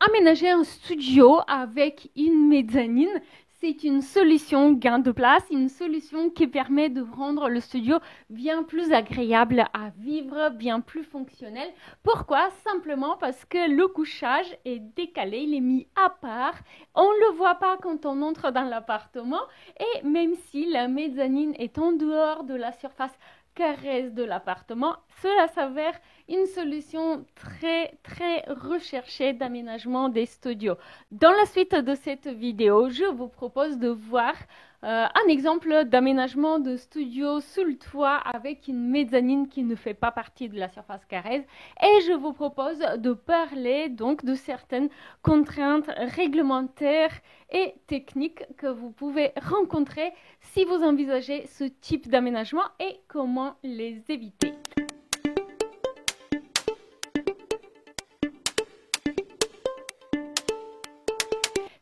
Aménager un studio avec une mezzanine, c'est une solution gain de place, une solution qui permet de rendre le studio bien plus agréable à vivre, bien plus fonctionnel. Pourquoi? Simplement parce que le couchage est décalé, il est mis à part. On ne le voit pas quand on entre dans l'appartement et même si la mezzanine est en dehors de la surface carrée de l'appartement, cela s'avère une solution très recherchée d'aménagement des studios. Dans la suite de cette vidéo, je vous propose de voir un exemple d'aménagement de studio sous le toit avec une mezzanine qui ne fait pas partie de la surface carrée et je vous propose de parler donc de certaines contraintes réglementaires et techniques que vous pouvez rencontrer si vous envisagez ce type d'aménagement et comment les éviter.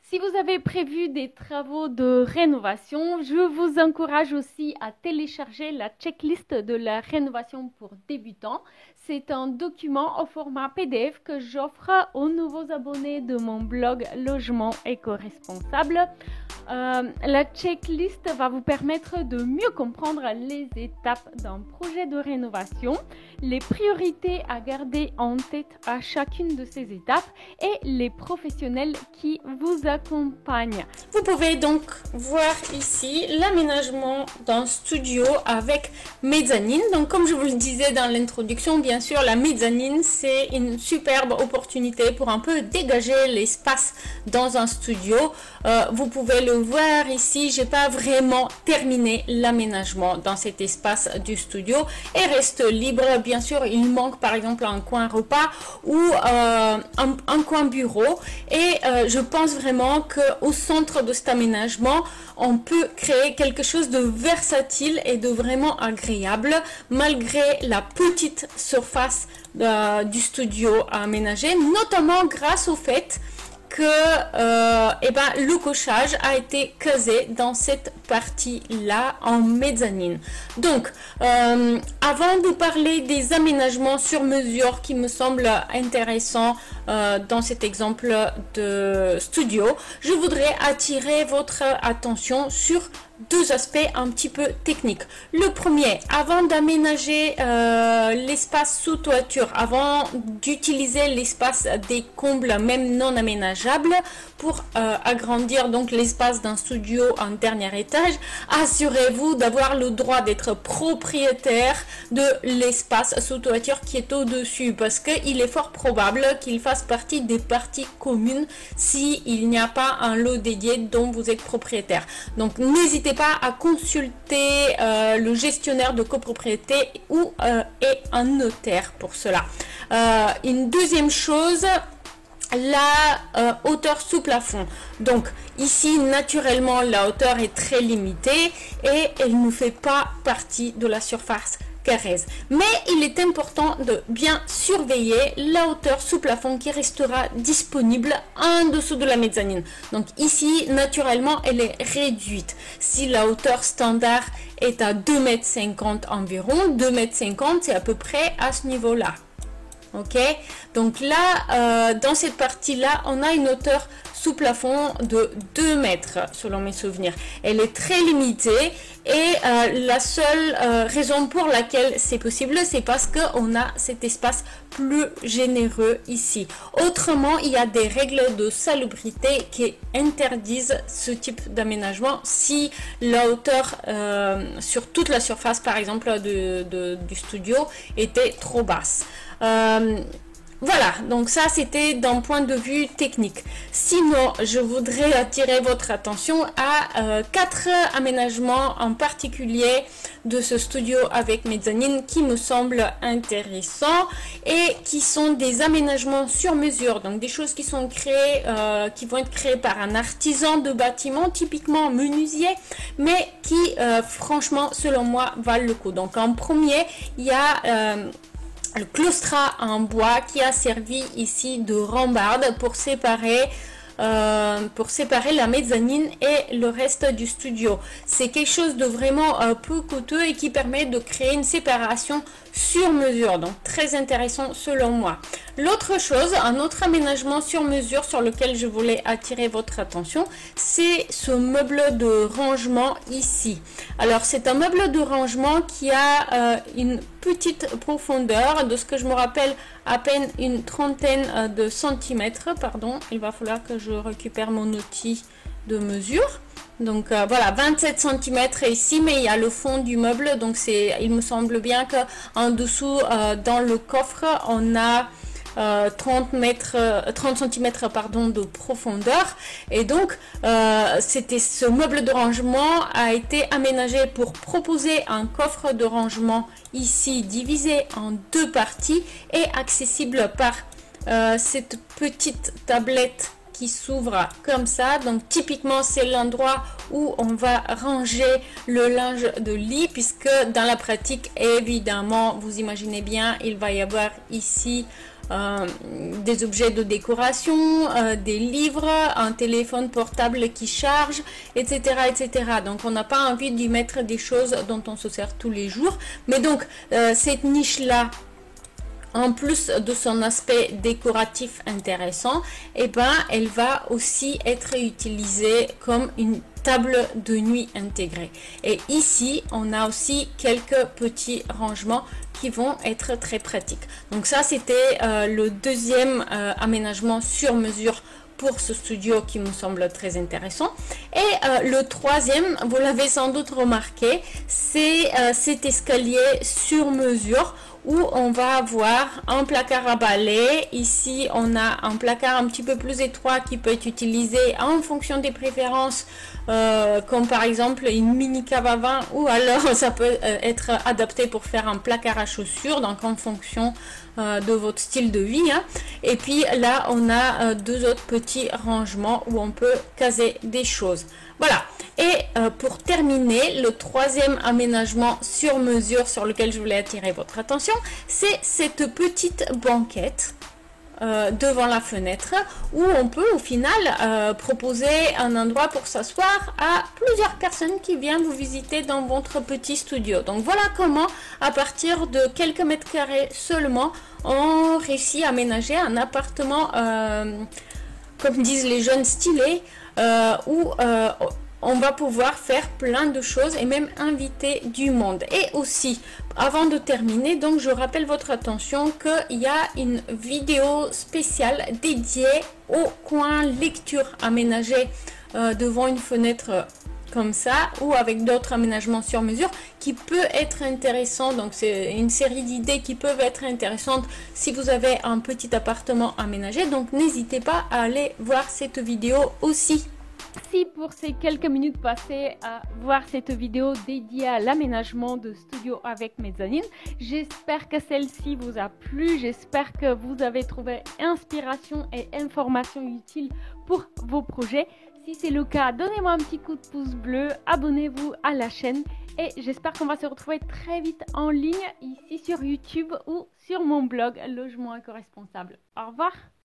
Si vous avez prévu des travaux de rénovation, je vous encourage aussi à télécharger la checklist de la rénovation pour débutants. C'est un document au format PDF que j'offre aux nouveaux abonnés de mon blog Logement éco-responsable. La checklist va vous permettre de mieux comprendre les étapes d'un projet de rénovation, les priorités à garder en tête à chacune de ces étapes et les professionnels qui vous accompagnent. Vous pouvez donc voir ici l'aménagement d'un studio avec mezzanine. Donc comme je vous le disais dans l'introduction, bien sûr la mezzanine c'est une superbe opportunité pour un peu dégager l'espace dans un studio. Vous pouvez le voir ici, j'ai pas vraiment terminé l'aménagement dans cet espace du studio et reste libre. Bien sûr, il manque par exemple un coin repas ou un coin bureau et je pense vraiment que au centre de cet aménagement, on peut créer quelque chose de versatile et de vraiment agréable malgré la petite surface du studio à aménager, notamment grâce au fait que le cochage a été casé dans cette partie là en mezzanine. Donc avant de parler des aménagements sur mesure qui me semblent intéressants dans cet exemple de studio, je voudrais attirer votre attention sur deux aspects un petit peu techniques. Le premier, avant d'aménager l'espace sous toiture, avant d'utiliser l'espace des combles même non aménageables pour agrandir donc l'espace d'un studio en dernier étage, assurez-vous d'avoir le droit d'être propriétaire de l'espace sous toiture qui est au-dessus parce qu'il est fort probable qu'il fasse partie des parties communes s'il n'y a pas un lot dédié dont vous êtes propriétaire. Donc n'hésitez pas à consulter le gestionnaire de copropriété ou et un notaire pour cela. Une deuxième chose, la hauteur sous plafond. Donc ici naturellement la hauteur est très limitée et elle ne fait pas partie de la surface carrée. Mais il est important de bien surveiller la hauteur sous plafond qui restera disponible en dessous de la mezzanine. Donc ici naturellement elle est réduite. Si la hauteur standard est à 2,50 m environ, 2,50 m c'est à peu près à ce niveau là. Ok, donc là dans cette partie là on a une hauteur sous plafond de 2 mètres selon mes souvenirs. Elle est très limitée et la seule raison pour laquelle c'est possible, c'est parce qu'on a cet espace plus généreux ici. Autrement, il y a des règles de salubrité qui interdisent ce type d'aménagement si la hauteur sur toute la surface par exemple du studio était trop basse. Voilà, donc ça c'était d'un point de vue technique. Sinon, je voudrais attirer votre attention à 4 aménagements en particulier de ce studio avec mezzanine qui me semblent intéressants et qui sont des aménagements sur mesure, donc des choses qui sont créées, qui vont être créées par un artisan de bâtiment, typiquement menuisier, mais qui franchement selon moi valent le coup. Donc en premier, il y a le claustrat en bois qui a servi ici de rambarde pour séparer la mezzanine et le reste du studio. C'est quelque chose de vraiment peu coûteux et qui permet de créer une séparation sur mesure, donc très intéressant selon moi. L'autre chose, un autre aménagement sur mesure sur lequel je voulais attirer votre attention, c'est ce meuble de rangement ici. Alors c'est un meuble de rangement qui a une petite profondeur, de ce que je me rappelle à peine une trentaine de centimètres, pardon, il va falloir que je récupère mon outil de mesure. Donc voilà, 27 cm ici, mais il y a le fond du meuble, donc il me semble bien que en dessous dans le coffre on a 30 cm pardon, de profondeur, et donc ce meuble de rangement a été aménagé pour proposer un coffre de rangement ici divisé en deux parties et accessible par cette petite tablette qui s'ouvre comme ça. Donc typiquement c'est l'endroit où on va ranger le linge de lit, puisque dans la pratique évidemment vous imaginez bien il va y avoir ici des objets de décoration, des livres, un téléphone portable qui charge, etc., etc. Donc on n'a pas envie d'y mettre des choses dont on se sert tous les jours, mais donc cette niche là, en plus de son aspect décoratif intéressant, et ben elle va aussi être utilisée comme une table de nuit intégrée. Et ici on a aussi quelques petits rangements qui vont être très pratiques. Donc ça c'était le deuxième aménagement sur mesure pour ce studio qui me semble très intéressant. Et le troisième, vous l'avez sans doute remarqué, c'est cet escalier sur mesure où on va avoir un placard à balai. Ici on a un placard un petit peu plus étroit qui peut être utilisé en fonction des préférences, comme par exemple une mini cave à vin, ou alors ça peut être adapté pour faire un placard à chaussures, donc en fonction de votre style de vie, hein. Et puis là on a deux autres petits rangements où on peut caser des choses. Voilà. Et pour terminer, le troisième aménagement sur mesure sur lequel je voulais attirer votre attention, c'est cette petite banquette devant la fenêtre, où on peut au final proposer un endroit pour s'asseoir à plusieurs personnes qui viennent vous visiter dans votre petit studio. Donc voilà comment, à partir de quelques mètres carrés seulement, on réussit à aménager un appartement, comme disent les jeunes, stylé, où on va pouvoir faire plein de choses et même inviter du monde. Et aussi, avant de terminer, donc je rappelle votre attention qu'il y a une vidéo spéciale dédiée au coin lecture aménagé devant une fenêtre comme ça, ou avec d'autres aménagements sur mesure qui peut être intéressant. Donc c'est une série d'idées qui peuvent être intéressantes si vous avez un petit appartement aménagé. Donc n'hésitez pas à aller voir cette vidéo aussi. Merci pour ces quelques minutes passées à voir cette vidéo dédiée à l'aménagement de studio avec mezzanine. J'espère que celle-ci vous a plu, j'espère que vous avez trouvé inspiration et informations utiles pour vos projets. Si c'est le cas, donnez-moi un petit coup de pouce bleu, abonnez-vous à la chaîne et j'espère qu'on va se retrouver très vite en ligne ici sur YouTube ou sur mon blog Logement éco-responsable. Au revoir!